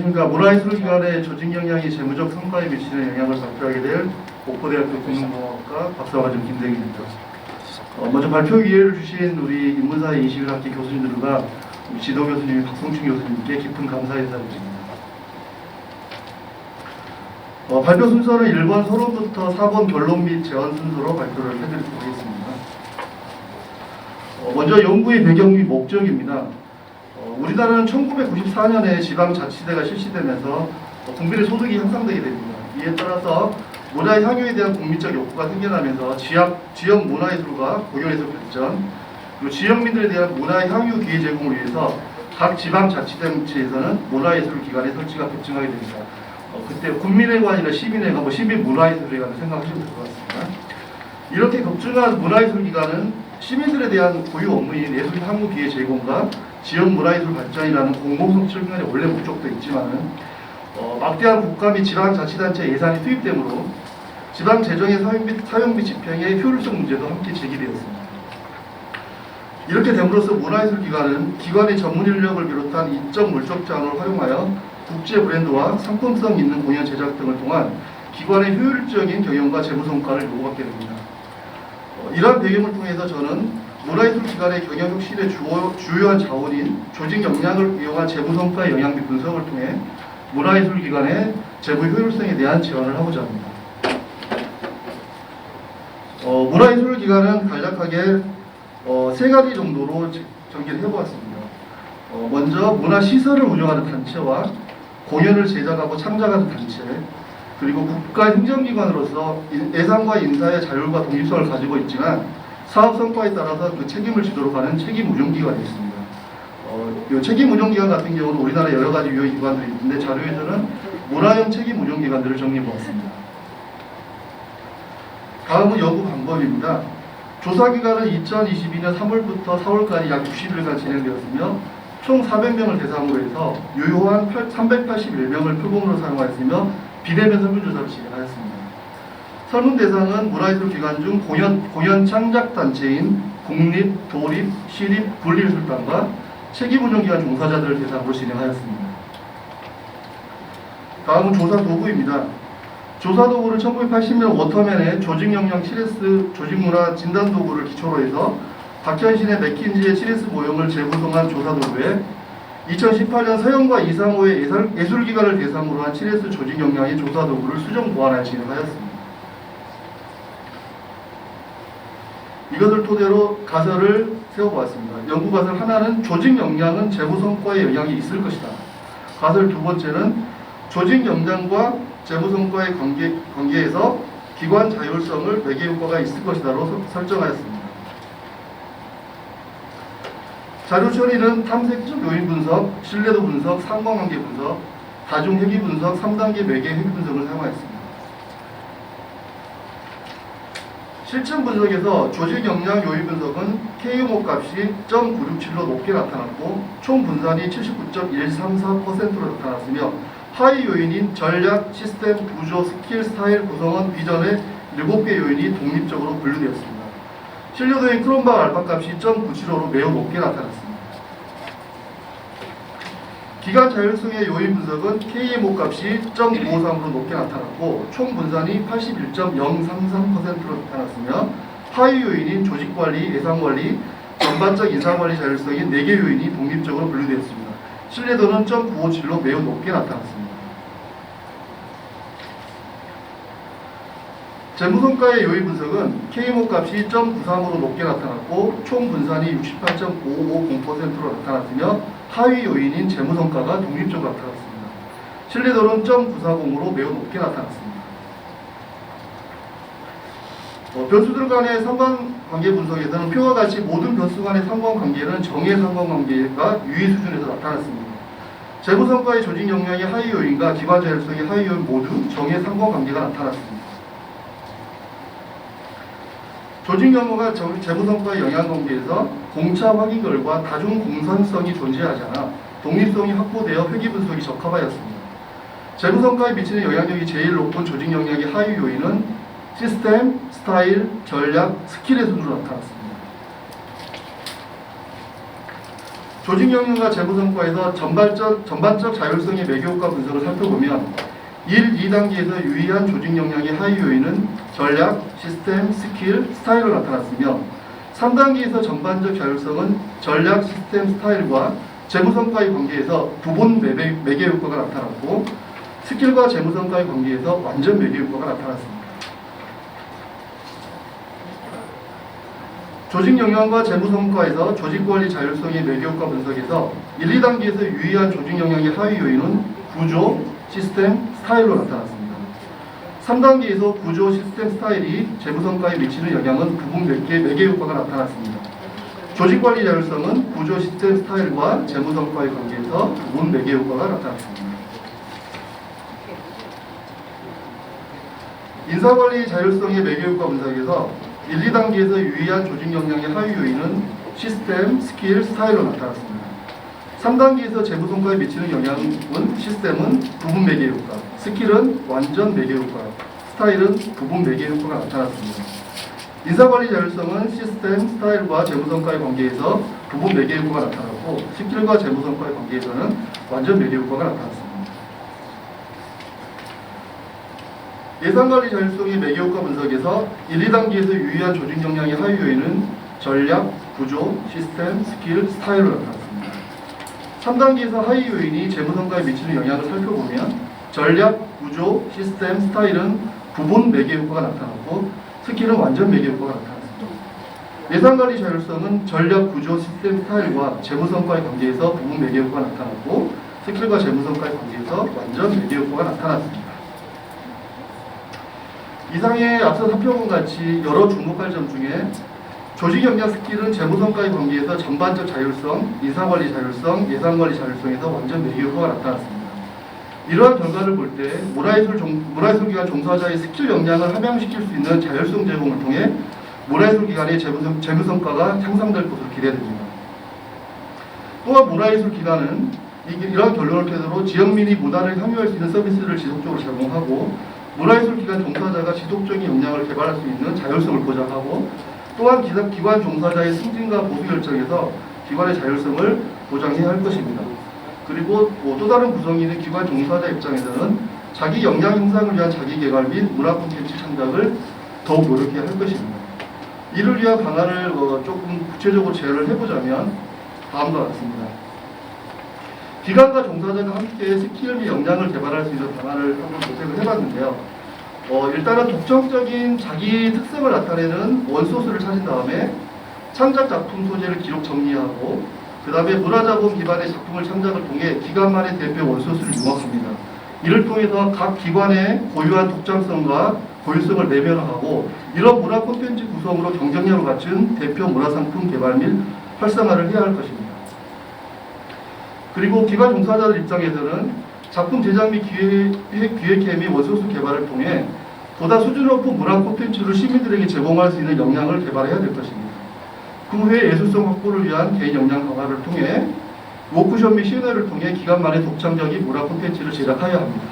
안녕하십니까. 문화예술기관의 조직 역량이 재무적 성과에 미치는 영향을 발표하게 될 목포대학교 금융공학과 박사과정 김대기입니다. 먼저 발표 기회를 주신 우리 인문사 21학기 교수님들과 우리 지도교수님 박성춘 교수님께 깊은 감사 인사드립니다. 발표 순서는 1번 서론부터 4번 결론 및 제언 순서로 발표를 해드리도록 하겠습니다. 먼저 연구의 배경 및 목적입니다. 우리나라는 1994년에 지방자치제가 실시되면서 국민의 소득이 향상되게 됩니다. 이에 따라서 문화 향유에 대한 국민적 욕구가 생겨나면서 지역 문화예술과 공연예술 발전, 그리고 지역민들에 대한 문화 향유 기회 제공을 위해서 각 지방자치단체에서는 문화예술기관의 설치가 급증하게 됩니다. 그때 국민회가 아니라 시민회가, 시민문화예술회관을 생각하시면 될 것 같습니다. 이렇게 급증한 문화예술기관은 시민들에 대한 고유 업무인 예술 향유 기회 제공과 지역 문화예술 발전이라는 공공성 측면의 원래 목적도 있지만은 막대한 국가 및 지방자치단체 예산이 투입되므로 지방 재정의 사용비 집행의 효율성 문제도 함께 제기되었습니다. 이렇게 됨으로써 문화예술기관은 기관의 전문 인력을 비롯한 인적 물적 자원을 활용하여 국제 브랜드와 상품성 있는 공연 제작 등을 통한 기관의 효율적인 경영과 재무 성과를 요구받게 됩니다. 이러한 배경을 통해서 저는 문화예술기관의 경영 혁신의 주요한 자원인 조직 역량을 이용한 재무 성과의 영향 및 분석을 통해 문화예술기관의 재무 효율성에 대한 제언을 하고자 합니다. 문화예술기관은 간략하게 세 가지 정도로 전개를 해보았습니다. 먼저 문화시설을 운영하는 단체와 공연을 제작하고 창작하는 단체, 그리고 국가 행정기관으로서 예산과 인사의 자율과 독립성을 가지고 있지만 사업 성과에 따라서 그 책임을 지도록 하는 책임운용기관이 있습니다. 이 책임운용기관 같은 경우는 우리나라에 여러 가지 유효 기관들이 있는데 자료에서는 문화형 책임운용기관들을 정리해보았습니다. 다음은 연구 방법입니다. 조사기간은 2022년 3월부터 4월까지 약 60일간 진행되었으며 총 400명을 대상으로 해서 유효한 381명을 표본으로 사용하였으며 비대면 설문조사를 진행하였습니다. 설문 대상은 문화예술기관 중 공연 창작단체인 국립, 도립, 시립, 분리예술단과 책임운용기관 종사자들을 대상으로 진행하였습니다. 다음은 조사 도구입니다. 조사 도구를 1980년 워터맨의 조직역량 7S 조직문화 진단도구를 기초로 해서 박현신의 맥킨지의 7S 모형을 재구성한 조사 도구에 2018년 서영과 이상호의 예술기관을 대상으로 한 7S 조직역량의 조사 도구를 수정 보완하여 진행하였습니다. 이것을 토대로 가설을 세워보았습니다. 연구 가설 하나는 조직 역량은 재무 성과에 영향이 있을 것이다. 가설 두 번째는 조직 역량과 재무 성과의 관계에서 기관 자율성을 매개 효과가 있을 것이다로 설정하였습니다. 자료 처리는 탐색적 요인 분석, 신뢰도 분석, 상관관계 분석, 다중 회귀 분석, 3단계 매개 회귀 분석을 사용하였습니다. 실증 분석에서 조직 역량 요인 분석은 KO 값이 0.967로 높게 나타났고 총 분산이 79.134%로 나타났으며 하위 요인인 전략, 시스템, 구조, 스킬, 스타일, 구성원, 비전의 7개 요인이 독립적으로 분류되었습니다. 신뢰도인 크롬박 알파 값이 0.975로 매우 높게 나타났습니다. 기간 자율성의 요인 분석은 KMO 값이 0.953으로 높게 나타났고 총 분산이 81.033%로 나타났으며 하위 요인인 조직관리, 예산관리, 전반적 인사관리 자율성인 4개 요인이 독립적으로 분류되었습니다. 신뢰도는 0.957로 매우 높게 나타났습니다. 재무성과의 요인 분석은 KMO 값이 0.93으로 높게 나타났고 총 분산이 68.550%로 나타났으며 하위 요인인 재무성과가 독립적으로 나타났습니다. 신뢰도는 0.940으로 매우 높게 나타났습니다. 변수들 간의 상관관계 분석에서는 표와 같이 모든 변수 간의 상관관계는 정의 상관관계가 유의 수준에서 나타났습니다. 재무성과의 조직 역량의 하위 요인과 기관 자율성의 하위 요인 모두 정의 상관관계가 나타났습니다. 조직 연구가 재무성과의 영향관계에서 공차 확인 결과 다중 공산성이 존재하지 않아 독립성이 확보되어 회귀 분석이 적합하였습니다. 재무성과에 미치는 영향력이 제일 높은 조직 역량의 하위 요인은 시스템, 스타일, 전략, 스킬의 순으로 나타났습니다. 조직 영역과 재무 성과에서 전반적 자율성의 매개효과 분석을 살펴보면 1, 2단계에서 유의한 조직 역량의 하위 요인은 전략, 시스템, 스킬, 스타일로 나타났으며 3단계에서 전반적 자율성은 전략, 시스템, 스타일과 재무 성과의 관계에서 부분 매개 효과가 나타났고 스킬과 재무 성과의 관계에서 완전 매개 효과가 나타났습니다. 조직 역량과 재무 성과에서 조직 관리 자율성의 매개 효과 분석에서 1, 2단계에서 유의한 조직 역량의 하위 요인은 구조, 시스템, 스타일로 나타났습니다. 3단계에서 구조, 시스템, 스타일이 재무 성과에 미치는 영향은 부분 매개 효과가 나타났습니다. 조직 관리 자율성은 구조, 시스템, 스타일과 재무 성과의 관계에서 부분 매개 효과가 나타났습니다. 인사관리 자율성의 매개 효과 분석에서 1, 2단계에서 유의한 조직 역량의 하위 요인은 시스템, 스킬, 스타일로 나타났습니다. 3단계에서 재무 성과에 미치는 영향은 시스템은 부분 매개 효과, 스킬은 완전 매개 효과, 스타일은 부분 매개 효과가 나타났습니다. 인사관리 자율성은 시스템, 스타일과 재무 성과의 관계에서 부분 매개 효과가 나타났고 스킬과 재무 성과의 관계에서는 완전 매개 효과가 나타났습니다. 예산관리 자율성의 매개효과 분석에서 1, 2단계에서 유의한 조직 역량의 하위 요인은 전략, 구조, 시스템, 스킬, 스타일로 나타났습니다. 3단계에서 하위 요인이 재무 성과에 미치는 영향을 살펴보면 전략, 구조, 시스템, 스타일은 부분 매개효과가 나타났고 스킬은 완전 매개효과가 나타났습니다. 예산관리 자율성은 전략, 구조, 시스템, 스타일과 재무 성과의 관계에서 부분 매개효과가 나타났고 스킬과 재무 성과의 관계에서 완전 매개효과가 나타났습니다. 이상의 앞서 살펴본 같이 여러 주목할 점 중에 조직 역량 스킬은 재무 성과의 관계에서 전반적 자율성, 인사관리 자율성, 예산관리 자율성에서 완전 매개 효과가 나타났습니다. 이러한 결과를 볼 때 문화예술 기관 종사자의 스킬 역량을 함양시킬 수 있는 자율성 제공을 통해 문화예술 기관의 재무 성과가 향상될 것으로 기대됩니다. 또한 문화예술 기관은 이러한 결론을 토대로 지역민이 문화를 향유할 수 있는 서비스를 지속적으로 제공하고 문화예술기관 종사자가 지속적인 역량을 개발할 수 있는 자율성을 보장하고 또한 기관 종사자의 승진과 보수 결정에서 기관의 자율성을 보장해야 할 것입니다. 그리고 또 다른 구성인의 기관 종사자 입장에서는 자기 역량 향상을 위한 자기 개발 및 문화 콘텐츠 창작을 더욱 노력해야 할 것입니다. 이를 위한 방안을 조금 구체적으로 제안을 해보자면 다음과 같습니다. 기관과 종사자가 함께 스킬 및 역량을 개발할 수 있는 방안을 한번 모색을 해봤는데요. 일단은 독창적인 자기 특성을 나타내는 원소스를 찾은 다음에 창작 작품 소재를 기록 정리하고 그 다음에 문화자본 기반의 작품을 창작을 통해 기관만의 대표 원소스를 융합합니다. 이를 통해서 각 기관의 고유한 독창성과 고유성을 내면화하고 이런 문화 콘텐츠 구성으로 경쟁력을 갖춘 대표 문화상품 개발 및 활성화를 해야 할 것입니다. 그리고 기관 종사자들 입장에서는 작품 제작 및 기획회 및 원소스 개발을 통해 보다 수준 높은 문화 콘텐츠를 시민들에게 제공할 수 있는 역량을 개발해야 될 것입니다. 그 후에 예술성 확보를 위한 개인 역량 강화를 통해 워크숍 및 시연회를 통해 기관만의 독창적인 문화 콘텐츠를 제작해야 합니다.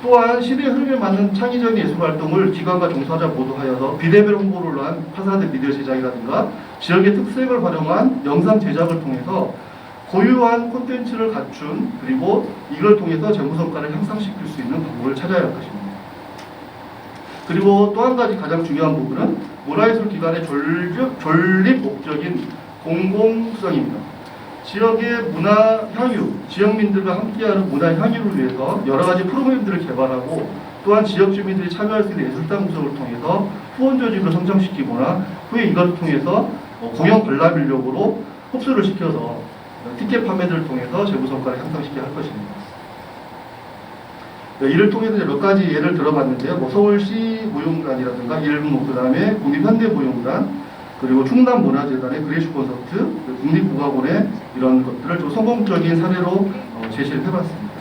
또한 시대의 흐름에 맞는 창의적인 예술 활동을 기관과 종사자 모두 하여서 비대면 홍보를 위한 파사드 미디어 제작이라든가 지역의 특색을 활용한 영상 제작을 통해서 고유한 콘텐츠를 갖춘 그리고 이걸 통해서 재무 성과를 향상시킬 수 있는 방법을 찾아야 할 것입니다. 그리고 또 한 가지 가장 중요한 부분은 문화예술 기관의 존립 목적인 공공수성입니다. 지역의 문화 향유, 지역민들과 함께하는 문화 향유를 위해서 여러 가지 프로그램들을 개발하고 또한 지역 주민들이 참여할 수 있는 예술단 구성을 통해서 후원 조직을 성장시키거나 후에 이것을 통해서 공연 관람 인력으로 흡수를 시켜서 티켓 판매들을 통해서 재무 성과를 향상시켜야 할 것입니다. 이를 통해서 몇 가지 예를 들어봤는데요. 서울시 무용단이라든가 일부 그다음에 국립현대무용단 그리고 충남문화재단의 그레이시 콘서트, 국립국악원의 이런 것들을 좀 성공적인 사례로 제시를 해봤습니다.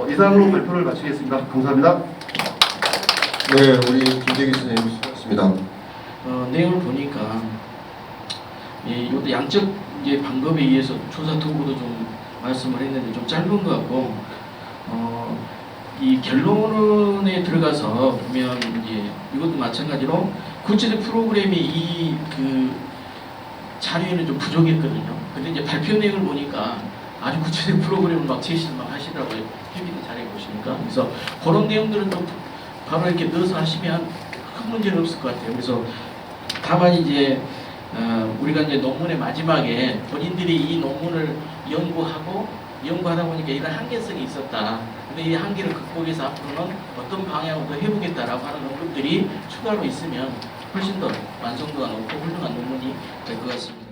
이상으로 발표를 마치겠습니다. 감사합니다. 네, 우리 김재기 선생님 수고하셨습니다. 내용을 보니까 이것도 양적 방법에 의해서 조사 도구도 좀 말씀을 했는데 좀 짧은 것 같고 이 결론에 들어가서 보면 이것도 마찬가지로 구체적 프로그램이 자료에는 좀 부족했거든요. 근데 이제 발표 내용을 보니까 아주 구체적 프로그램을 막 제시를 막 하시더라고요. PPT 자료에 보시니까. 그래서 그런 내용들은 좀 바로 이렇게 넣어서 하시면 큰 문제는 없을 것 같아요. 그래서 다만 이제 우리가 이제 논문의 마지막에 본인들이 이 논문을 연구하다 보니까 이런 한계성이 있었다. 근데 이 한계를 극복해서 앞으로는 어떤 방향으로 더 해보겠다라고 하는 논문들이 추가로 있으면 훨씬 더 완성도가 높고 훌륭한 논문이 될 것 같습니다.